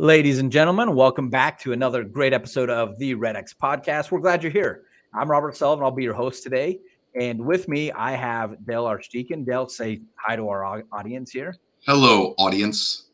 Ladies and gentlemen, welcome back to another great episode of the REDX podcast. We're glad you're here. I'm Robert Sullivan. I'll be your host today. And with me, I have Dale Archdekin. Dale, say hi to our audience here. Hello, audience.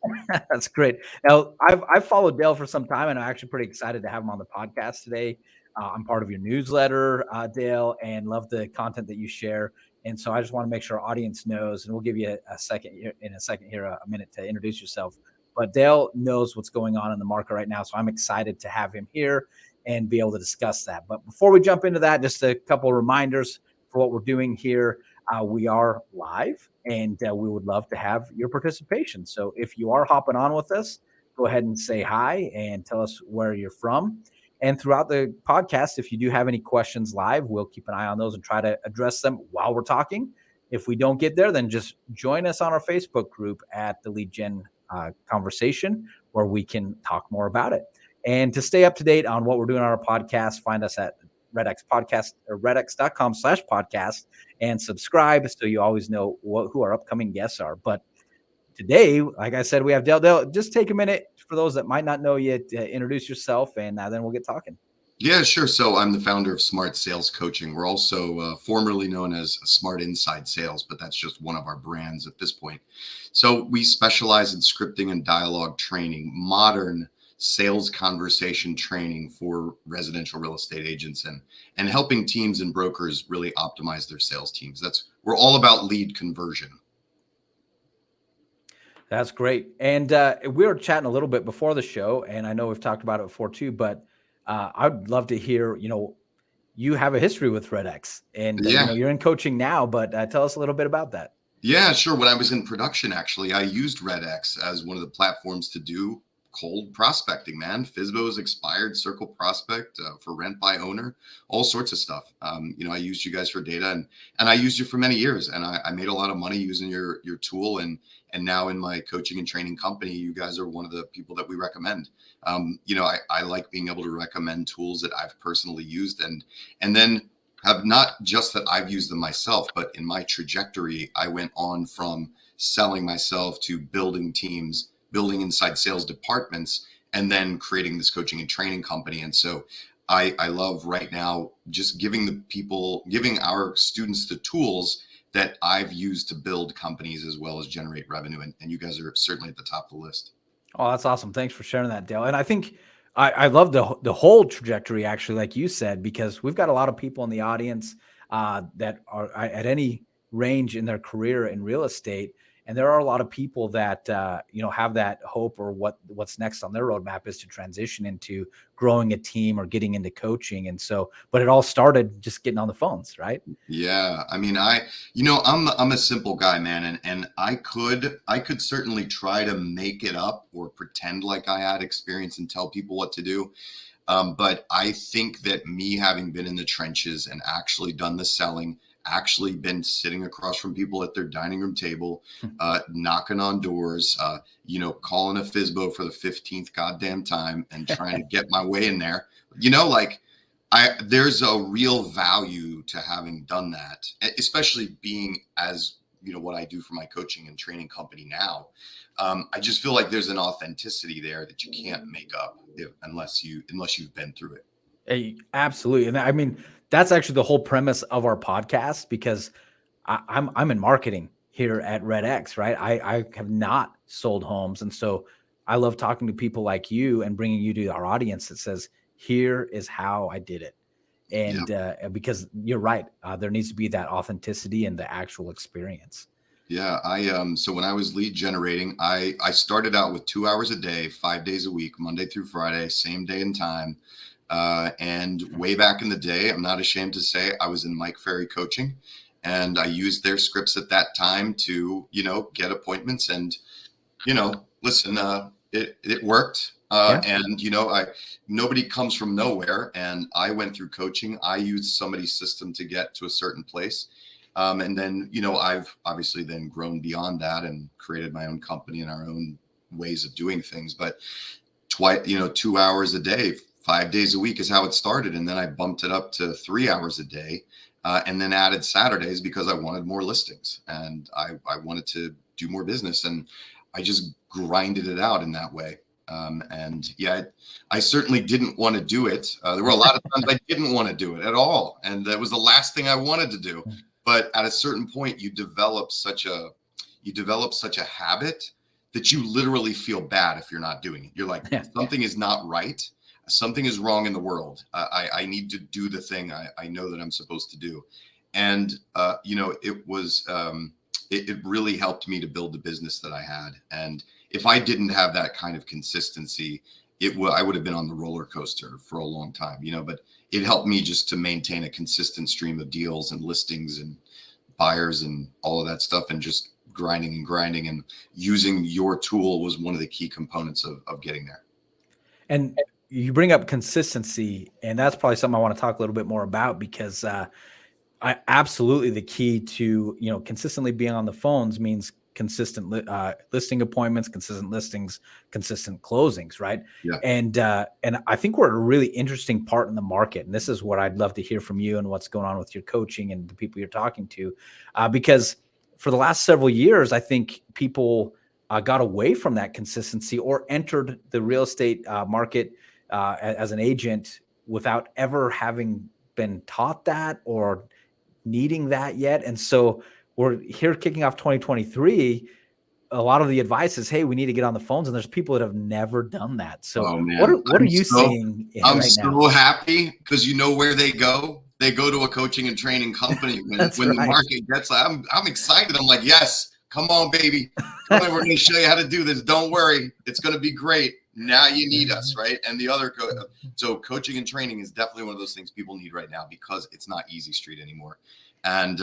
That's great. Now, I've followed Dale for some time, and I'm actually pretty excited to have him on the podcast today. I'm part of your newsletter, Dale, and love the content that you share. And so I just want to make sure our audience knows, and we'll give you a minute to introduce yourself. But Dale knows what's going on in the market right now, so I'm excited to have him here and be able to discuss that. But before we jump into that, just a couple of reminders for what we're doing here. We are live, and we would love to have your participation. So if you are hopping on with us, go ahead and say hi and tell us where you're from. And throughout the podcast, if you do have any questions live, we'll keep an eye on those and try to address them while we're talking. If we don't get there, then just join us on our Facebook group at the Lead Gen conversation, where we can talk more about it. And to stay up to date on what we're doing on our podcast, find us at REDX podcast or redx.com/podcast and subscribe so you always know who our upcoming guests are. But today, like I said, we have Dale. Dale, just take a minute for those that might not know you to introduce yourself, and then we'll get talking. Yeah, sure. So I'm the founder of Smart Sales Coaching. We're also formerly known as Smart Inside Sales, but that's just one of our brands at this point. So we specialize in scripting and dialogue training, modern sales conversation training for residential real estate agents and helping teams and brokers really optimize their sales teams. We're all about lead conversion. That's great. And we were chatting a little bit before the show, and I know we've talked about it before too, but I'd love to hear, you have a history with REDX, and you're in coaching now, but tell us a little bit about that. Yeah, sure. When I was in production, actually, I used REDX as one of the platforms to do cold prospecting, man. FSBO's expired, Circle Prospect for rent by owner, all sorts of stuff. I used you guys for data and I used you for many years, and I made a lot of money using your tool. And now in my coaching and training company, you guys are one of the people that we recommend. I like being able to recommend tools that I've personally used and then have not just that I've used them myself, but in my trajectory, I went on from selling myself to building teams, building inside sales departments, and then creating this coaching and training company. And so I love right now just giving our students the tools that I've used to build companies as well as generate revenue. And you guys are certainly at the top of the list. Oh, that's awesome. Thanks for sharing that, Dale. And I think I love the whole trajectory, actually, like you said, because we've got a lot of people in the audience that are at any range in their career in real estate. And there are a lot of people that, have that hope, or what's next on their roadmap is to transition into growing a team or getting into coaching. And so, but it all started just getting on the phones, right? Yeah. I mean, I'm a simple guy, man. And I could certainly try to make it up or pretend like I had experience and tell people what to do. But I think that me having been in the trenches and actually done the selling, actually been sitting across from people at their dining room table, knocking on doors, calling a FSBO for the 15th goddamn time and trying to get my way in there. There's a real value to having done that, especially being as, what I do for my coaching and training company now. I just feel like there's an authenticity there that you can't make up unless you've been through it. Hey, absolutely. And I mean, that's actually the whole premise of our podcast, because I'm in marketing here at REDX, right? I have not sold homes. And so I love talking to people like you and bringing you to our audience that says, here is how I did it. And because you're right, there needs to be that authenticity and the actual experience. Yeah. So when I was lead generating, I started out with 2 hours a day, 5 days a week, Monday through Friday, same day and time. And way back in the day, I'm not ashamed to say I was in Mike Ferry coaching, and I used their scripts at that time to, get appointments and, listen, it worked. And, nobody comes from nowhere. And I went through coaching. I used somebody's system to get to a certain place. And then, I've obviously then grown beyond that and created my own company and our own ways of doing things. But 2 hours a day, 5 days a week is how it started. And then I bumped it up to 3 hours a day, and then added Saturdays because I wanted more listings and I wanted to do more business. And I just grinded it out in that way. And yeah, I certainly didn't want to do it. There were a lot of times I didn't want to do it at all. And that was the last thing I wanted to do. But at a certain point, you develop such a habit that you literally feel bad if you're not doing it. You're like, something is not right. Something is wrong in the world. I need to do the thing I know that I'm supposed to do. And, it really helped me to build the business that I had. And if I didn't have that kind of consistency, I would have been on the roller coaster for a long time, but it helped me just to maintain a consistent stream of deals and listings and buyers and all of that stuff, and just grinding, and using your tool was one of the key components of getting there. And you bring up consistency, and that's probably something I want to talk a little bit more about, because I absolutely, the key to, consistently being on the phones means consistent listing appointments, consistent listings, consistent closings, right? Yeah. And I think we're at a really interesting part in the market, and this is what I'd love to hear from you and what's going on with your coaching and the people you're talking to, because for the last several years, I think people got away from that consistency, or entered the real estate market as an agent without ever having been taught that or needing that yet. And so we're here kicking off 2023. A lot of the advice is, hey, we need to get on the phones, and there's people that have never done that. So what are you seeing I'm right so now? happy, because where they go. They go to a coaching and training company when the market gets, I'm excited. I'm like, yes, come on, baby. Come on, we're going to show you how to do this. Don't worry. It's going to be great. Now you need us, right? And the other, so coaching and training is definitely one of those things people need right now, because it's not easy street anymore. And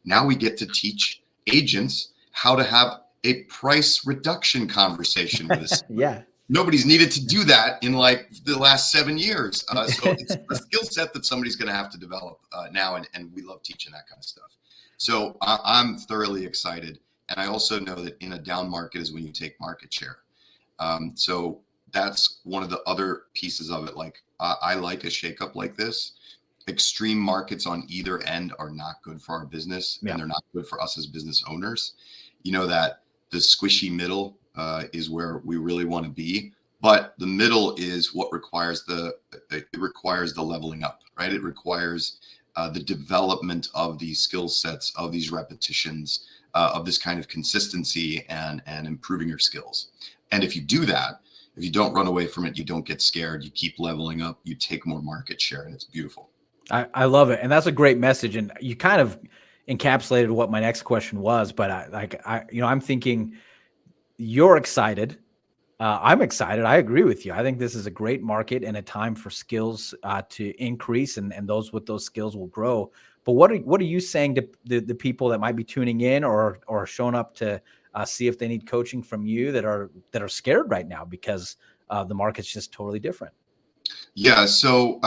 now we get to teach agents how to have a price reduction conversation with us. Yeah. Nobody's needed to do that in like the last 7 years. So it's a skill set that somebody's going to have to develop now. And we love teaching that kind of stuff. So I'm thoroughly excited. And I also know that in a down market is when you take market share. So that's one of the other pieces of it. Like I like a shakeup like this. Extreme markets on either end are not good for our business, and they're not good for us as business owners. That the squishy middle is where we really want to be, but the middle is what requires the leveling up, right? It requires the development of these skill sets, of these repetitions, of this kind of consistency, and improving your skills. And if you do that, if you don't run away from it, you don't get scared, you keep leveling up, you take more market share, and it's beautiful. I love it. And that's a great message. And you kind of encapsulated what my next question was, but I'm thinking you're excited. I'm excited. I agree with you. I think this is a great market and a time for skills to increase, and those with those skills will grow. But what are you saying to the people that might be tuning in or showing up to see if they need coaching from you, that are scared right now because the market's just totally different? Yeah. So,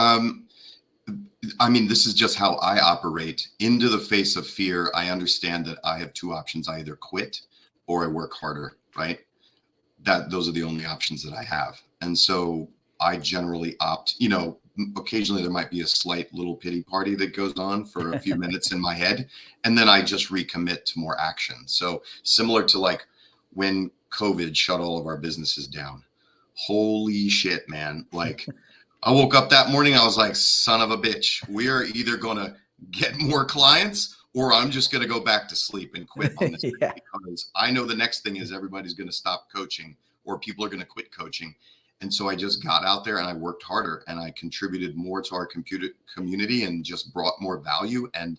this is just how I operate. Into the face of fear, I understand that I have two options. I either quit or I work harder, right? Those are the only options that I have. And so I generally opt, occasionally there might be a slight little pity party that goes on for a few minutes in my head, and then I just recommit to more action. So similar to like when COVID shut all of our businesses down. Holy shit, man. Like I woke up that morning, I was like, son of a bitch, we're either going to get more clients or I'm just going to go back to sleep and quit on this. Because I know the next thing is everybody's going to stop coaching, or people are going to quit coaching. And so I just got out there and I worked harder, and I contributed more to our community and just brought more value. And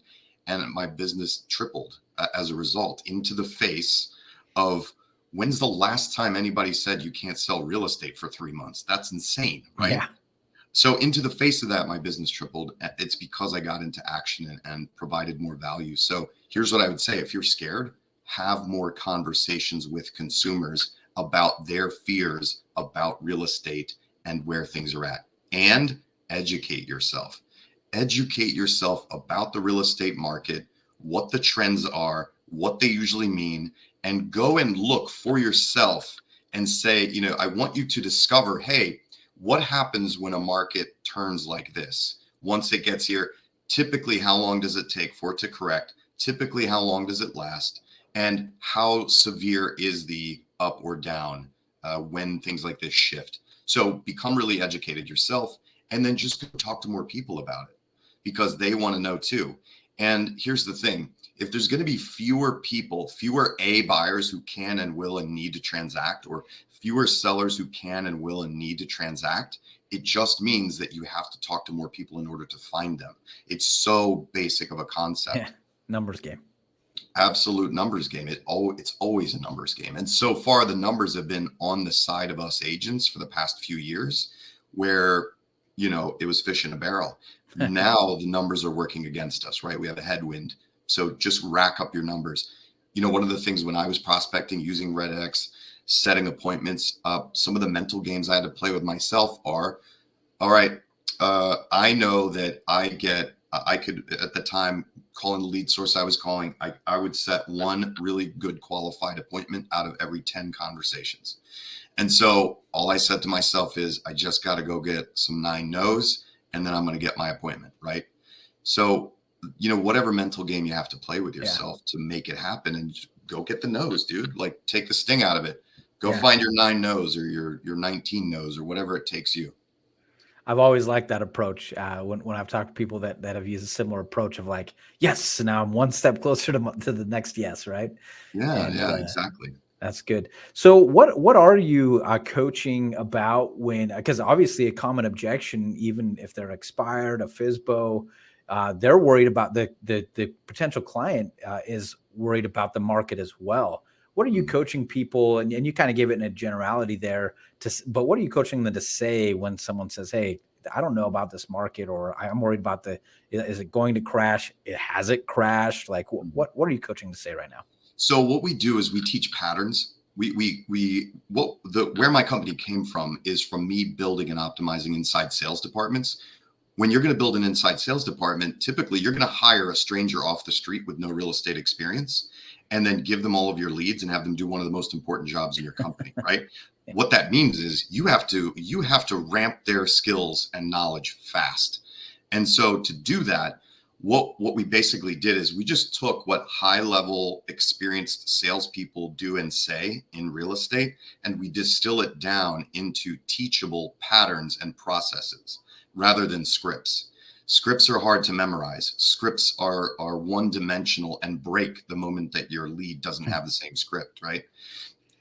my business tripled as a result, into the face of, when's the last time anybody said you can't sell real estate for 3 months? That's insane, right? Yeah. So into the face of that, my business tripled. It's because I got into action and provided more value. So here's what I would say. If you're scared, have more conversations with consumers about their fears about real estate and where things are at, and educate yourself. Educate yourself about the real estate market, what the trends are, what they usually mean, and go and look for yourself and say, I want you to discover, hey, what happens when a market turns like this? Once it gets here, typically how long does it take for it to correct? Typically, how long does it last? And how severe is the up or down when things like this shift. So become really educated yourself, and then just talk to more people about it, because they want to know too. And here's the thing. If there's going to be fewer people, fewer buyers who can and will and need to transact, or fewer sellers who can and will and need to transact, it just means that you have to talk to more people in order to find them. It's so basic of a concept. Yeah, numbers game. Absolute numbers game. It's always a numbers game. And so far, the numbers have been on the side of us agents for the past few years, where, it was fish in a barrel. Now the numbers are working against us, right? We have a headwind. So just rack up your numbers. One of the things when I was prospecting using REDX, setting appointments, some of the mental games I had to play with myself are, all right, I know that I could, at the time, calling the lead source I was calling, I would set one really good qualified appointment out of every 10 conversations. And so all I said to myself is, I just got to go get some 9 no's, and then I'm going to get my appointment, right? So, whatever mental game you have to play with yourself to make it happen, and just go get the no's, dude. Like, take the sting out of it. Go find your 9 no's or your 19 no's or whatever it takes you. I've always liked that approach. When I've talked to people that have used a similar approach of like, yes, now I'm one step closer to the next yes, right? Yeah, exactly. That's good. So what are you coaching about when, because obviously a common objection, even if they're expired, a FSBO, they're worried about the potential client is worried about the market as well. What are you coaching people? And you kind of gave it in a generality there, but what are you coaching them to say when someone says, hey, I don't know about this market, or I'm worried about is it going to crash? Has it crashed? Like what are you coaching to say right now? So what we do is we teach patterns. Where my company came from is from me building and optimizing inside sales departments. When you're going to build an inside sales department, typically you're going to hire a stranger off the street with no real estate experience, and then give them all of your leads and have them do one of the most important jobs in your company, right? What that means is you have to ramp their skills and knowledge fast. And so to do that, what we basically did is we just took what high-level experienced salespeople do and say in real estate, and we distill it down into teachable patterns and processes rather than scripts. Scripts are hard to memorize. Scripts are one-dimensional and break the moment that your lead doesn't have the same script, right?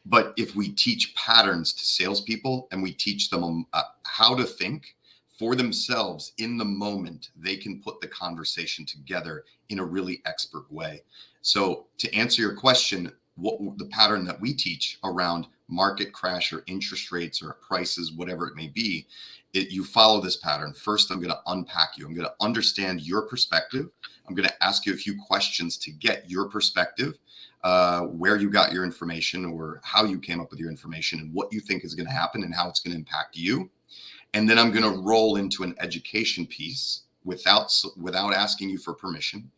But if we teach patterns to salespeople and we teach them how to think for themselves in the moment, they can put the conversation together in a really expert way. So to answer your question, what the pattern that we teach around market crash or interest rates or prices, whatever it may be, you follow this pattern. First, I'm going to unpack you. I'm going to understand your perspective. I'm going to ask you a few questions to get your perspective, where you got your information or how you came up with your information and what you think is going to happen and how it's going to impact you. And then I'm going to roll into an education piece without asking you for permission.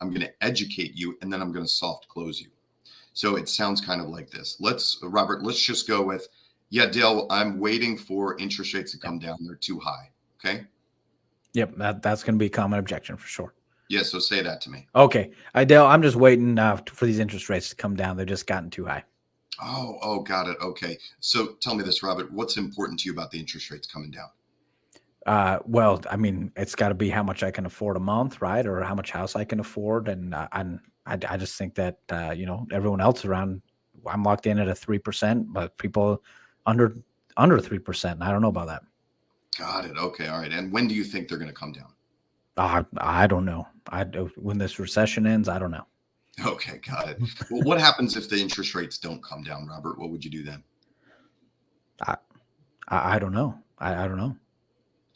I'm going to educate you, and then I'm going to soft close you. So it sounds kind of like this. Robert, let's just go with, yeah, Dale, I'm waiting for interest rates to come down. They're too high. Okay. Yep. That's going to be a common objection for sure. Yeah. So say that to me. Okay. Dale, I'm just waiting for these interest rates to come down. They've just gotten too high. Oh, got it. Okay. So tell me this, Robert, what's important to you about the interest rates coming down? Well, I mean, it's got to be how much I can afford a month, right? Or how much house I can afford. And I just think that, everyone else around, I'm locked in at a 3%, but people under 3%. I don't know about that. Got it. Okay. All right. And when do you think they're going to come down? I don't know. When this recession ends, I don't know. Okay. Got it. Well, what happens if the interest rates don't come down, Robert? What would you do then? I don't know. I don't know.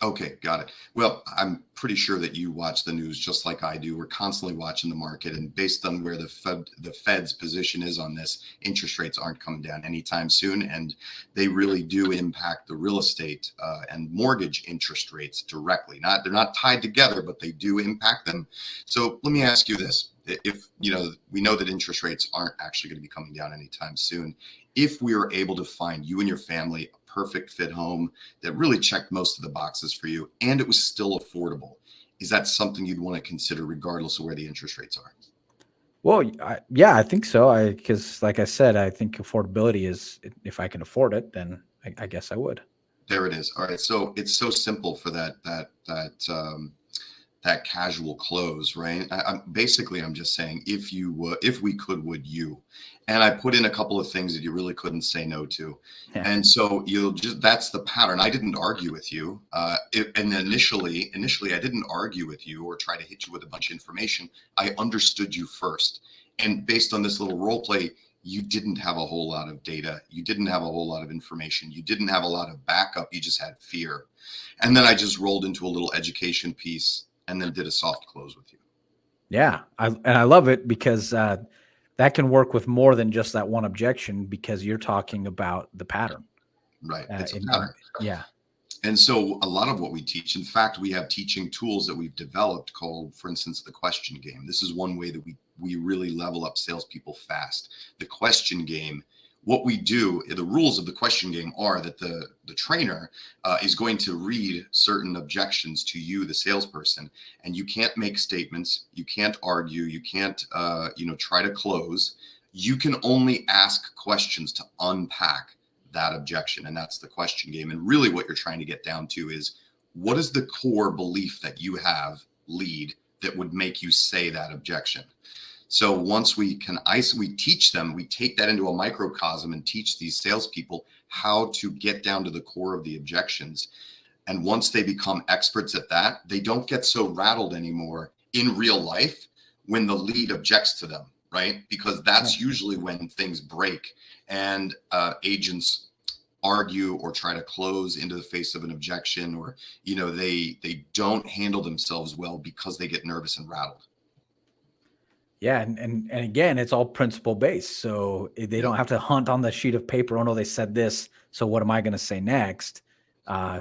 Okay, got it. Well, I'm pretty sure that you watch the news just like I do. We're constantly watching the market, and based on where the Fed's position is on this, interest rates aren't coming down anytime soon, and they really do impact the real estate and mortgage interest rates directly. They're not tied together, but they do impact them. So let me ask you this: if we know that interest rates aren't actually going to be coming down anytime soon, if we were able to find you and your family a perfect fit home that really checked most of the boxes for you and it was still affordable, is that something you'd want to consider regardless of where the interest rates are? Well, yeah, I think so. Because like I said, I think affordability is, if I can afford it, then I guess I would. There it is. All right. So it's so simple for that casual close, right? I'm just saying, if we could, would you? And I put in a couple of things that you really couldn't say no to. Yeah. And so that's the pattern. I didn't argue with you. And initially, I didn't argue with you or try to hit you with a bunch of information. I understood you first. And based on this little role play, you didn't have a whole lot of data. You didn't have a whole lot of information. You didn't have a lot of backup. You just had fear. And then I just rolled into a little education piece and then did a soft close with you. Yeah. And I love it because that can work with more than just that one objection, because you're talking about the pattern. Right. It's a pattern. Yeah. And so a lot of what we teach, in fact, we have teaching tools that we've developed called, for instance, the question game. This is one way that we really level up salespeople fast. The question game, what we do, the rules of the question game are that the trainer is going to read certain objections to you, the salesperson, and you can't make statements, you can't argue, you can't try to close. You can only ask questions to unpack that objection, and that's the question game. And really what you're trying to get down to is, what is the core belief that you have, lead, that would make you say that objection? So once we teach them, we take that into a microcosm and teach these salespeople how to get down to the core of the objections. And once they become experts at that, they don't get so rattled anymore in real life when the lead objects to them, right? Because that's usually when things break and agents argue or try to close into the face of an objection, or they don't handle themselves well because they get nervous and rattled. Yeah, and again, it's all principle based, so they don't have to hunt on the sheet of paper. Oh no, they said this, so what am I going to say next?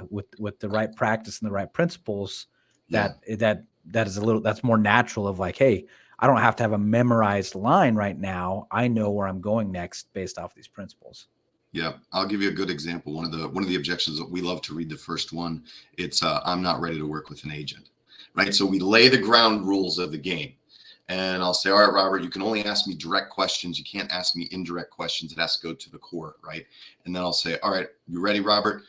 With the right practice and the right principles, that is that's more natural. Of like, hey, I don't have to have a memorized line right now. I know where I'm going next based off these principles. Yeah, I'll give you a good example. One of the objections that we love to read, the first one, it's I'm not ready to work with an agent, right? So we lay the ground rules of the game. And I'll say, all right, Robert, you can only ask me direct questions. You can't ask me indirect questions. It has to go to the core, right? And then I'll say, all right, you ready, Robert?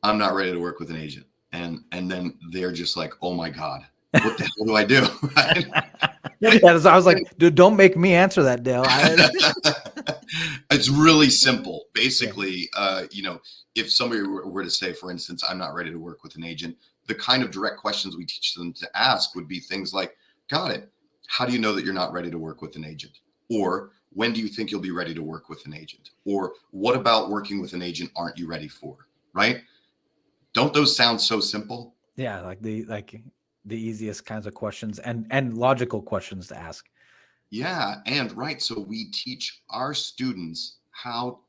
I'm not ready to work with an agent. And then they're just like, oh my God, what the hell do I do? Yeah, so I was like, dude, don't make me answer that, Dale. It's really simple. Basically, if somebody were to say, for instance, I'm not ready to work with an agent, the kind of direct questions we teach them to ask would be things like, got it. How do you know that you're not ready to work with an agent? Or when do you think you'll be ready to work with an agent? Or what about working with an agent aren't you ready for? Right? Don't those sound so simple? Yeah, like the easiest kinds of questions and logical questions to ask. Yeah, and right. So we teach our students how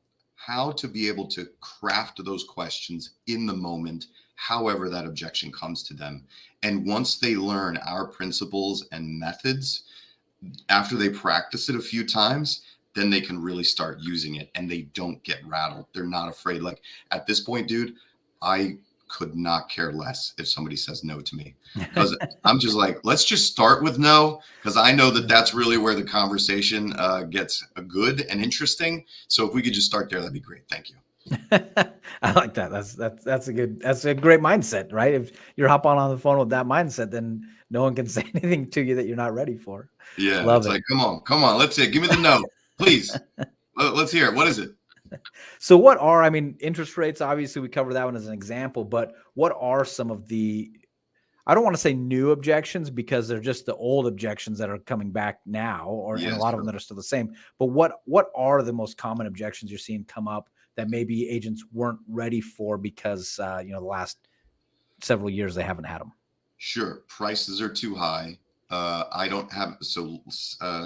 to be able to craft those questions in the moment, however that objection comes to them. And once they learn our principles and methods, after they practice it a few times, then they can really start using it and they don't get rattled. They're not afraid. Like at this point, dude, I could not care less if somebody says no to me, because I'm just like, let's just start with no, because I know that that's really where the conversation gets good and interesting. So if we could just start there, that'd be great. Thank you. I like that. That's a great mindset, right? If you're hopping on the phone with that mindset, then no one can say anything to you that you're not ready for. Yeah, love it. Like, come on, let's see it. Give me the no, please. Let's hear it. What is it? So interest rates, obviously we cover that one as an example, but what are some of the, I don't want to say new objections because they're just the old objections that are coming back now, and a lot of them that are still the same, but what are the most common objections you're seeing come up that maybe agents weren't ready for because, the last several years they haven't had them? Sure. Prices are too high. I don't have, so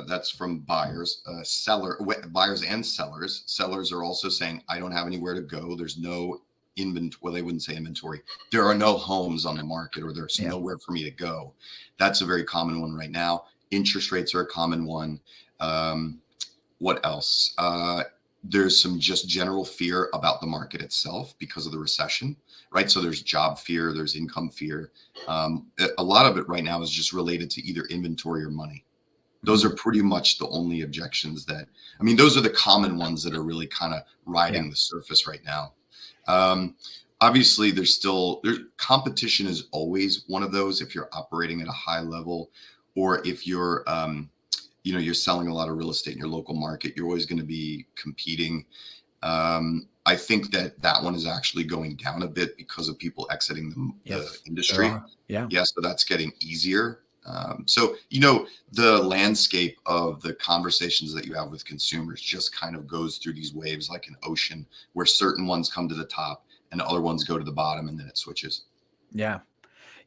that's from buyers, buyers and sellers. Sellers are also saying, I don't have anywhere to go. There's no inventory. Well, they wouldn't say inventory. There are no homes on the market, or there's nowhere for me to go. That's a very common one right now. Interest rates are a common one. What else? There's some just general fear about the market itself because of the recession, right? So there's job fear, there's income fear. A lot of it right now is just related to either inventory or money. Those are pretty much the only objections that, I mean, those are the common ones that are really kind of riding the surface right now. Obviously, there's competition is always one of those if you're operating at a high level, or if you're, you're selling a lot of real estate in your local market, you're always going to be competing. I think that one is actually going down a bit because of people exiting the industry. Yeah. So that's getting easier. So, the landscape of the conversations that you have with consumers just kind of goes through these waves like an ocean, where certain ones come to the top and other ones go to the bottom, and then it switches. Yeah.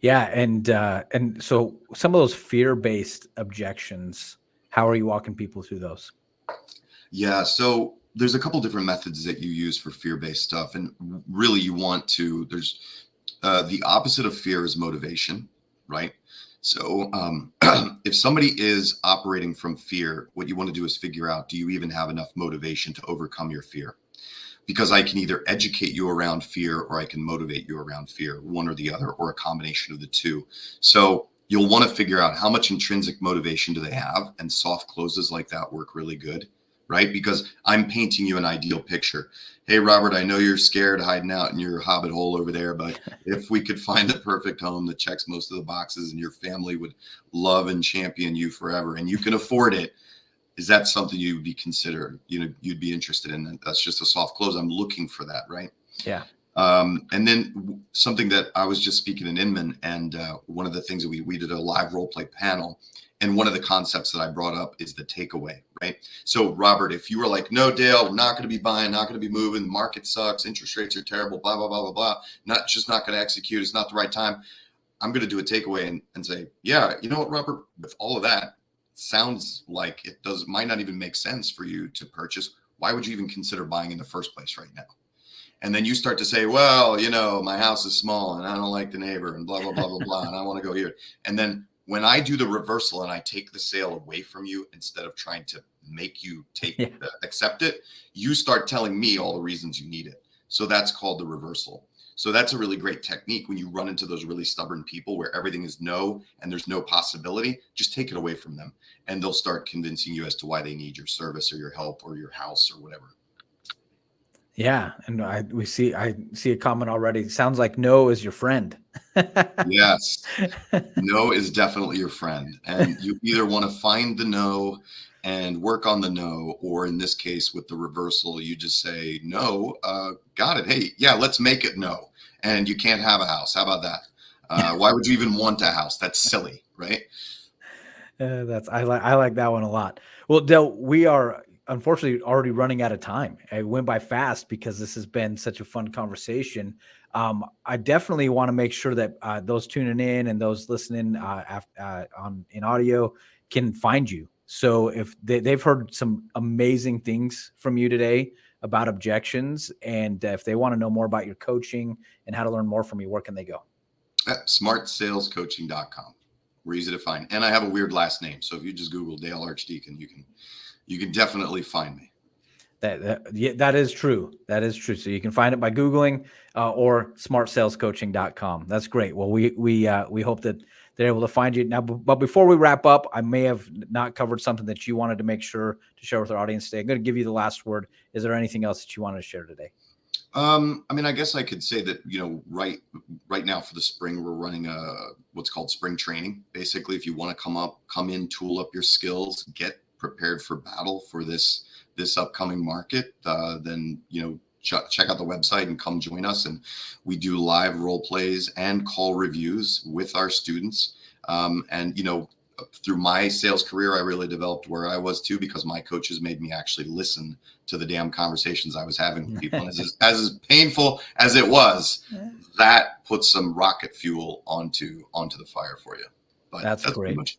Yeah. And so some of those fear-based objections, how are you walking people through those? Yeah. So there's a couple different methods that you use for fear-based stuff. And really there's the opposite of fear is motivation, right? So if somebody is operating from fear, what you want to do is figure out, do you even have enough motivation to overcome your fear? Because I can either educate you around fear or I can motivate you around fear, one or the other, or a combination of the two. So you'll want to figure out how much intrinsic motivation do they have, and soft closes like that work really good, right? Because I'm painting you an ideal picture. Hey, Robert, I know you're scared hiding out in your hobbit hole over there, but if we could find the perfect home that checks most of the boxes and your family would love and champion you forever and you can afford it, is that something you would be considered, you'd be interested in? That's just a soft close. I'm looking for that, right? Yeah. And then something that I was just speaking in Inman, and one of the things that we did a live role play panel, and one of the concepts that I brought up is the takeaway, right? So Robert, if you were like, no, Dale, we're not going to be buying, not going to be moving, the market sucks, interest rates are terrible, blah, blah, blah, blah, blah, not going to execute, it's not the right time, I'm going to do a takeaway and say, yeah, you know what, Robert, with all of that, sounds like it might not even make sense for you to purchase. Why would you even consider buying in the first place right now? And then you start to say, well, my house is small and I don't like the neighbor and blah, blah, blah, blah, blah. And I want to go here. And then when I do the reversal and I take the sale away from you, instead of trying to make you accept it, you start telling me all the reasons you need it. So that's called the reversal. So that's a really great technique when you run into those really stubborn people where everything is no and there's no possibility. Just take it away from them and they'll start convincing you as to why they need your service or your help or your house or whatever. Yeah, and I see a comment already. Sounds like no is your friend. Yes, no is definitely your friend, and you either want to find the no and work on the no, or in this case with the reversal, you just say no. Got it. Hey, yeah, let's make it no, and you can't have a house. How about that? Why would you even want a house? That's silly, right? I like that one a lot. Well, Dale, we are unfortunately already running out of time. It went by fast because this has been such a fun conversation. I definitely want to make sure that those tuning in and those listening in audio can find you. So if they've heard some amazing things from you today about objections, and if they want to know more about your coaching and how to learn more from you, where can they go? smartsalescoaching.com. We're easy to find. And I have a weird last name. So if you just Google Dale Archdekin, you can definitely find me. That is true. That is true. So you can find it by Googling or smartsalescoaching.com. That's great. Well, we hope that they're able to find you now. But before we wrap up, I may have not covered something that you wanted to make sure to share with our audience today. I'm going to give you the last word. Is there anything else that you want to share today? I guess I could say that, right now for the spring, we're running what's called spring training. Basically, if you want to come in, tool up your skills, get prepared for battle for this upcoming market, then, check out the website and come join us. And we do live role plays and call reviews with our students. Through my sales career, I really developed where I was too, because my coaches made me actually listen to the damn conversations I was having with people. And as painful as it was, that put some rocket fuel onto the fire for you. But that's great. Much.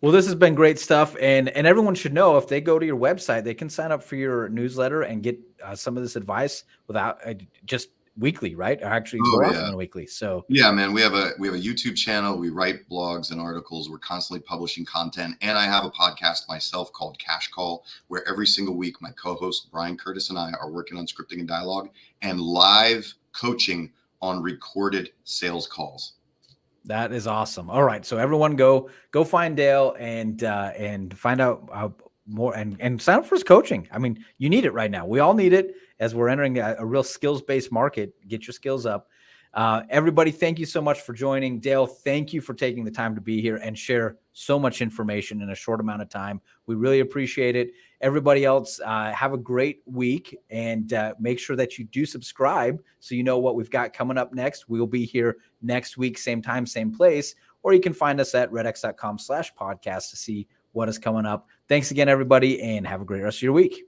Well, this has been great stuff. And everyone should know, if they go to your website, they can sign up for your newsletter and get some of this advice without just weekly, right? Or actually more often than weekly. So yeah, man, we have a YouTube channel. We write blogs and articles. We're constantly publishing content. And I have a podcast myself called Cash Call, where every single week my co-host Brian Curtis and I are working on scripting and dialogue and live coaching on recorded sales calls. That is awesome. All right, so everyone go find Dale and find out more and sign up for his coaching. I mean, you need it right now. We all need it as we're entering a real skills-based market. Get your skills up. Everybody, thank you so much for joining. Dale, thank you for taking the time to be here and share so much information in a short amount of time. We really appreciate it. Everybody else, have a great week, and make sure that you do subscribe so you know what we've got coming up next. We'll be here next week, same time, same place, or you can find us at redx.com/podcast to see what is coming up. Thanks again, everybody, and have a great rest of your week.